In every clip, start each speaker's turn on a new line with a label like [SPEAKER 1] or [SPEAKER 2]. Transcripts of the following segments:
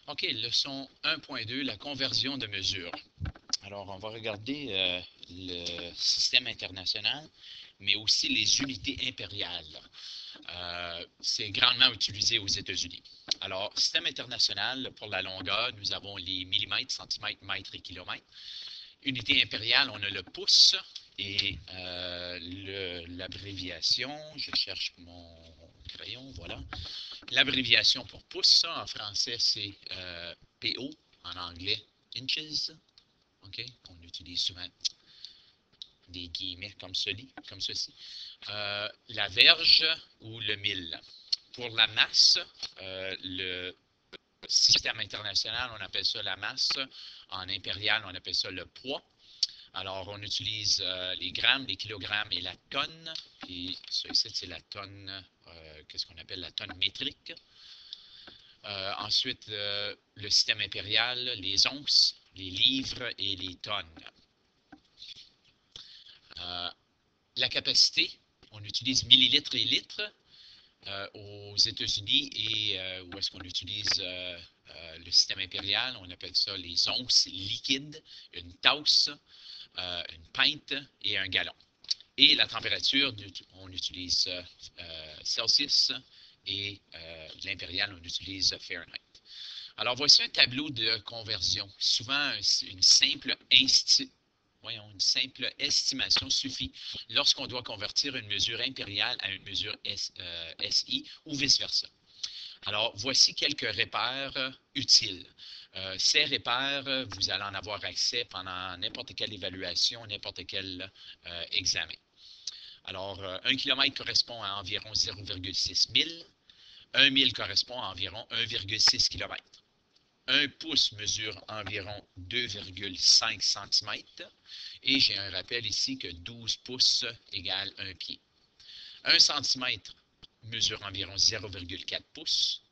[SPEAKER 1] OK, leçon 1.2, la conversion de mesures. Alors, on va regarder le système international, mais aussi les unités impériales. C'est grandement utilisé aux États-Unis. Alors, système international, pour la longueur, nous avons les millimètres, centimètres, mètres et kilomètres. Unité impériale, on a le pouce et l'abréviation. Je cherche mon crayon, voilà. L'abréviation pour pouce, ça, en français, c'est PO, en anglais, inches. OK? On utilise souvent des guillemets comme ceci. La verge ou le mille. Pour la masse, le système international, on appelle ça la masse. En impérial, on appelle ça le poids. Alors, on utilise les grammes, les kilogrammes et la tonne. Puis, ça ici, c'est la tonne, qu'est-ce qu'on appelle la tonne métrique. Ensuite, le système impérial, les onces, les livres et les tonnes. La capacité, on utilise millilitres et litres aux États-Unis et où est-ce qu'on utilise le système impérial, on appelle ça les onces liquides, une tasse, une pinte et un gallon. Et la température, on utilise Celsius et l'impérial, on utilise Fahrenheit. Alors, voici un tableau de conversion. Souvent, une simple estimation suffit lorsqu'on doit convertir une mesure impériale à une mesure SI ou vice-versa. Alors, voici quelques repères utiles. Ces repères, vous allez en avoir accès pendant n'importe quelle évaluation, n'importe quel examen. Alors, 1 km correspond à environ 0,6 000. 1 000 correspond à environ 1,6 km. 1 pouce mesure environ 2,5 cm. Et j'ai un rappel ici que 12 pouces égale 1 pied. 1 cm mesure environ 0,4 pouces.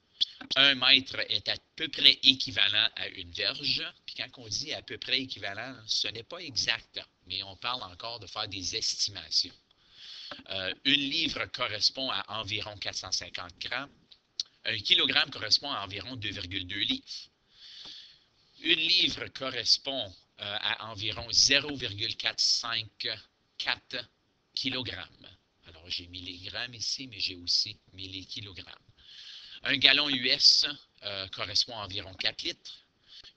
[SPEAKER 1] 1 mètre est à peu près équivalent à une verge. Puis quand on dit à peu près équivalent, ce n'est pas exact, mais on parle encore de faire des estimations. Une livre correspond à environ 450 grammes. 1 kilogramme correspond à environ 2,2 livres. Une livre correspond à environ 0,454 kilogrammes. Alors, j'ai mis les grammes ici, mais j'ai aussi mis les kilogrammes. Un gallon US correspond à environ 4 litres.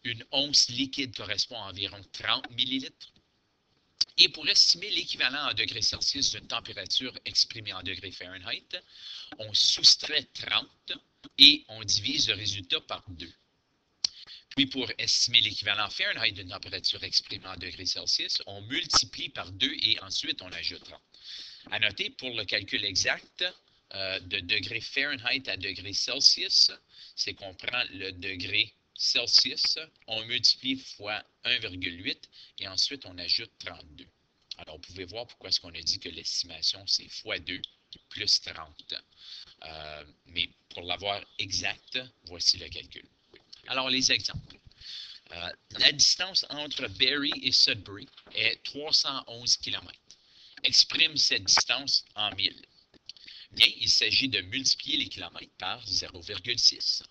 [SPEAKER 1] Une once liquide correspond à environ 30 millilitres. Et pour estimer l'équivalent en degrés Celsius d'une température exprimée en degrés Fahrenheit, on soustrait 30 et on divise le résultat par 2. Puis pour estimer l'équivalent Fahrenheit d'une température exprimée en degrés Celsius, on multiplie par 2 et ensuite on ajoute 30. À noter, pour le calcul exact de degrés Fahrenheit à degrés Celsius, c'est qu'on prend le degré Celsius, on multiplie fois 1,8 et ensuite on ajoute 32. Alors, vous pouvez voir pourquoi est-ce qu'on a dit que l'estimation, c'est fois 2 plus 30. Mais pour l'avoir exact, voici le calcul. Alors, les exemples. La distance entre Barrie et Sudbury est 311 km. Exprime cette distance en 1000. Bien, il s'agit de multiplier les kilomètres par 0,6.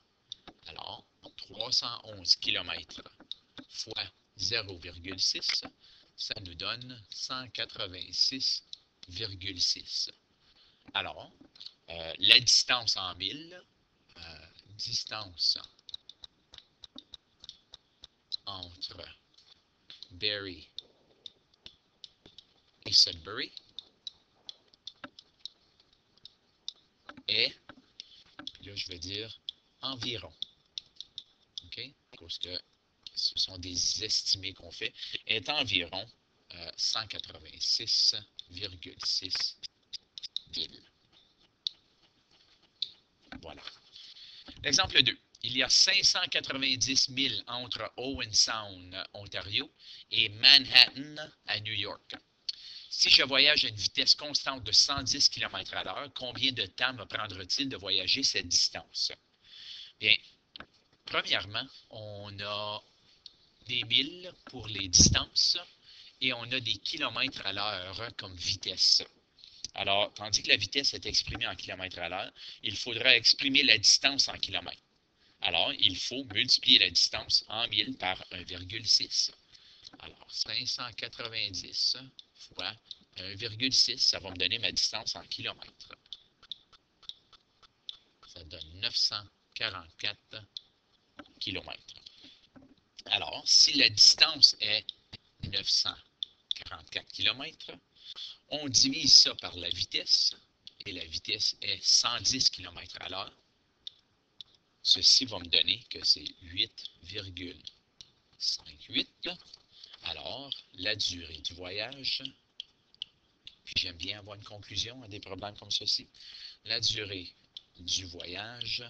[SPEAKER 1] Alors, 311 km fois 0,6, ça nous donne 186,6. Alors, la distance en 1000, distance entre Barrie et Sudbury est, là je vais dire environ, OK? Parce que ce sont des estimés qu'on fait, est environ 186,6 000. Voilà. L'exemple 2. Il y a 590 000 entre Owen Sound, Ontario, et Manhattan, à New York. Si je voyage à une vitesse constante de 110 km à l'heure, combien de temps me prendra-t-il de voyager cette distance? Bien, premièrement, on a des milles pour les distances et on a des kilomètres à l'heure comme vitesse. Alors, tandis que la vitesse est exprimée en kilomètres à l'heure, il faudra exprimer la distance en kilomètres. Alors, il faut multiplier la distance en 1000 par 1,6. Alors, 590 fois 1,6, ça va me donner ma distance en kilomètres. Ça donne 944 kilomètres. Alors, si la distance est 944 km, on divise ça par la vitesse, et la vitesse est 110 km à l'heure. Ceci va me donner que c'est 8,58. Alors, la durée du voyage, puis j'aime bien avoir une conclusion à des problèmes comme ceci, la durée du voyage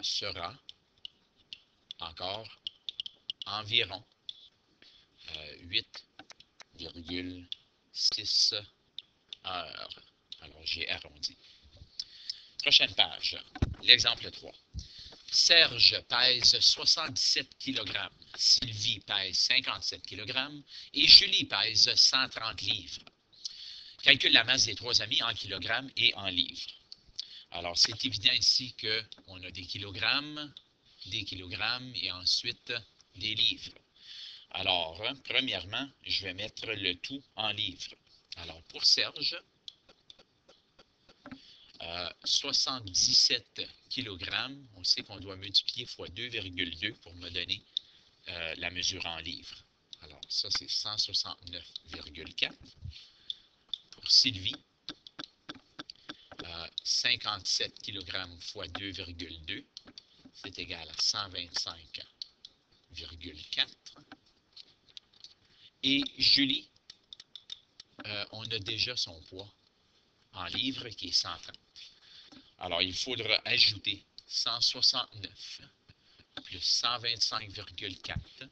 [SPEAKER 1] sera encore environ 8,6 heures. Alors, j'ai arrondi. Prochaine page, l'exemple 3. Serge pèse 77 kg, Sylvie pèse 57 kg et Julie pèse 130 livres. Calcule la masse des trois amis en kilogrammes et en livres. Alors, c'est évident ici qu'on a des kilogrammes et ensuite des livres. Alors, premièrement, je vais mettre le tout en livres. Alors, pour Serge, 77 kg, on sait qu'on doit multiplier fois 2,2 pour me donner la mesure en livres. Alors, ça, c'est 169,4. Pour Sylvie, 57 kg fois 2,2, c'est égal à 125,4. Et Julie, on a déjà son poids en livres qui est 130. Alors, il faudra ajouter 169 plus 125,4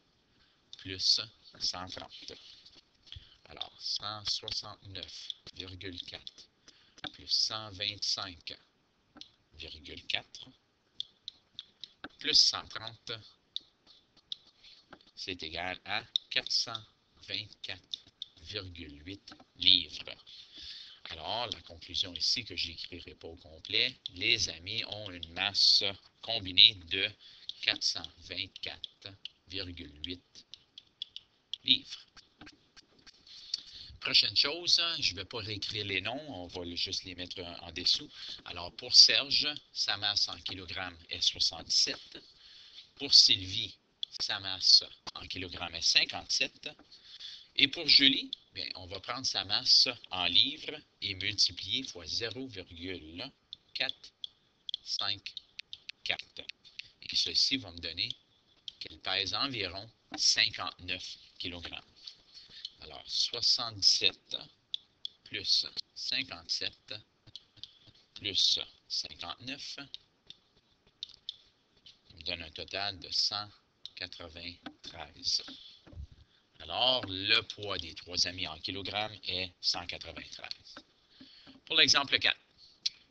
[SPEAKER 1] plus 130. Alors, 169,4 plus 125,4 plus 130, c'est égal à 424,8 livres. Alors, la conclusion ici, que je n'écrirai pas au complet, les amis ont une masse combinée de 424,8 livres. Prochaine chose, je ne vais pas réécrire les noms, on va juste les mettre en dessous. Alors, pour Serge, sa masse en kilogrammes est 77. Pour Sylvie, sa masse en kilogrammes est 57. Et pour Julie, bien, on va prendre sa masse en livres et multiplier fois 0,454. Et ceci va me donner qu'elle pèse environ 59 kg. Alors, 77 plus 57 plus 59 me donne un total de 193. Alors, le poids des trois amis en kilogrammes est 193. Pour l'exemple 4,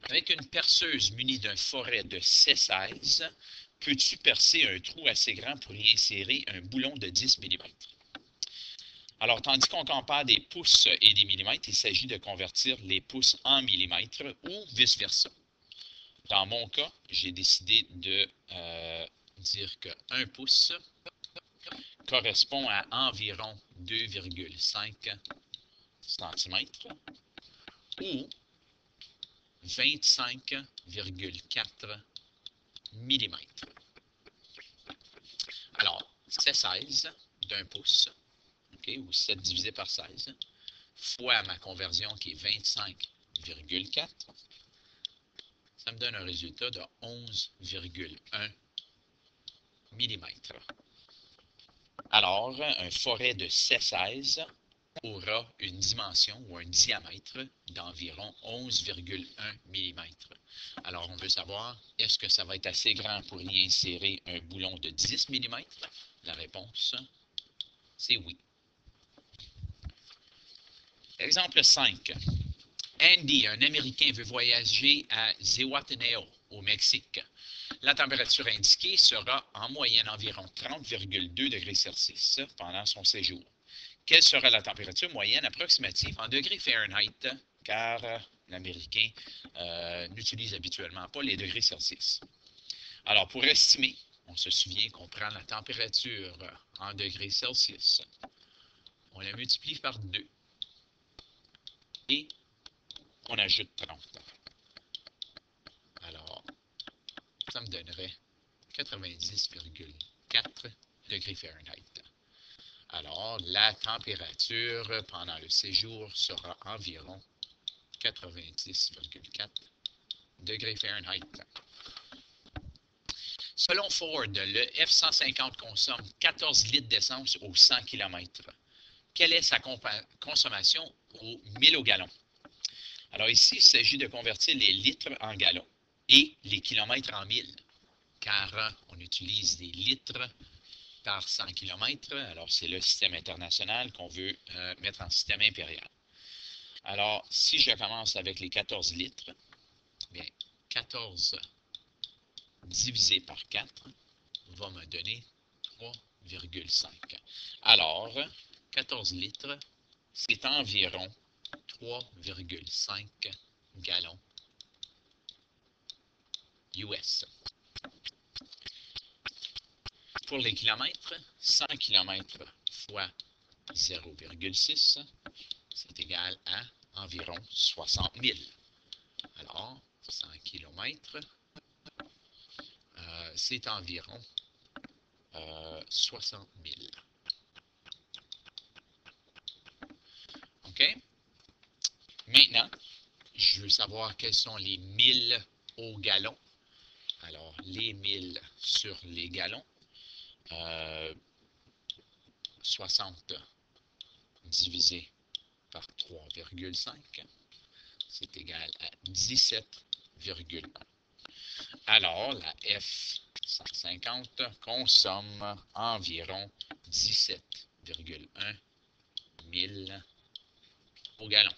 [SPEAKER 1] avec une perceuse munie d'un forêt de 16, peux-tu percer un trou assez grand pour y insérer un boulon de 10 mm? Alors, tandis qu'on compare des pouces et des millimètres, il s'agit de convertir les pouces en millimètres ou vice-versa. Dans mon cas, j'ai décidé de dire que 1 pouce correspond à environ 2,5 cm ou 25,4 mm. Alors, 16 d'un pouce, okay, ou 7 divisé par 16, fois ma conversion qui est 25,4, ça me donne un résultat de 11,1 mm. Alors, un forêt de 16 aura une dimension ou un diamètre d'environ 11,1 mm. Alors, on veut savoir, est-ce que ça va être assez grand pour y insérer un boulon de 10 mm? La réponse, c'est oui. Exemple 5. Andy, un Américain, veut voyager à Zihuatanejo, au Mexique. La température indiquée sera en moyenne environ 30,2 degrés Celsius pendant son séjour. Quelle sera la température moyenne approximative en degrés Fahrenheit? Car l'Américain n'utilise habituellement pas les degrés Celsius. Alors, pour estimer, on se souvient qu'on prend la température en degrés Celsius. On la multiplie par 2. Et on ajoute 30. Alors, ça me donnerait 90,4 degrés Fahrenheit. Alors, la température pendant le séjour sera environ 90,4 degrés Fahrenheit. Selon Ford, le F-150 consomme 14 litres d'essence aux 100 km. Quelle est sa consommation au 1000 au gallon? Alors ici, il s'agit de convertir les litres en gallons et les kilomètres en 1000, car on utilise des litres par 100 km. Alors, c'est le système international qu'on veut mettre en système impérial. Alors, si je commence avec les 14 litres, bien, 14 divisé par 4 va me donner 3,5. Alors, 14 litres, c'est environ 3,5 gallons US. Pour les kilomètres, 100 km fois 0,6, c'est égal à environ 60 000. Alors, 100 km, c'est environ 60 000. OK? Maintenant, je veux savoir quels sont les 1000 au gallon. Alors, les 1000 sur les gallons. 60 divisé par 3,5, c'est égal à 17,1. Alors, la F-150 consomme environ 17,1 000 au gallon.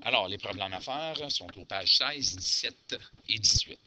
[SPEAKER 1] Alors, les problèmes à faire sont aux pages 16, 17 et 18.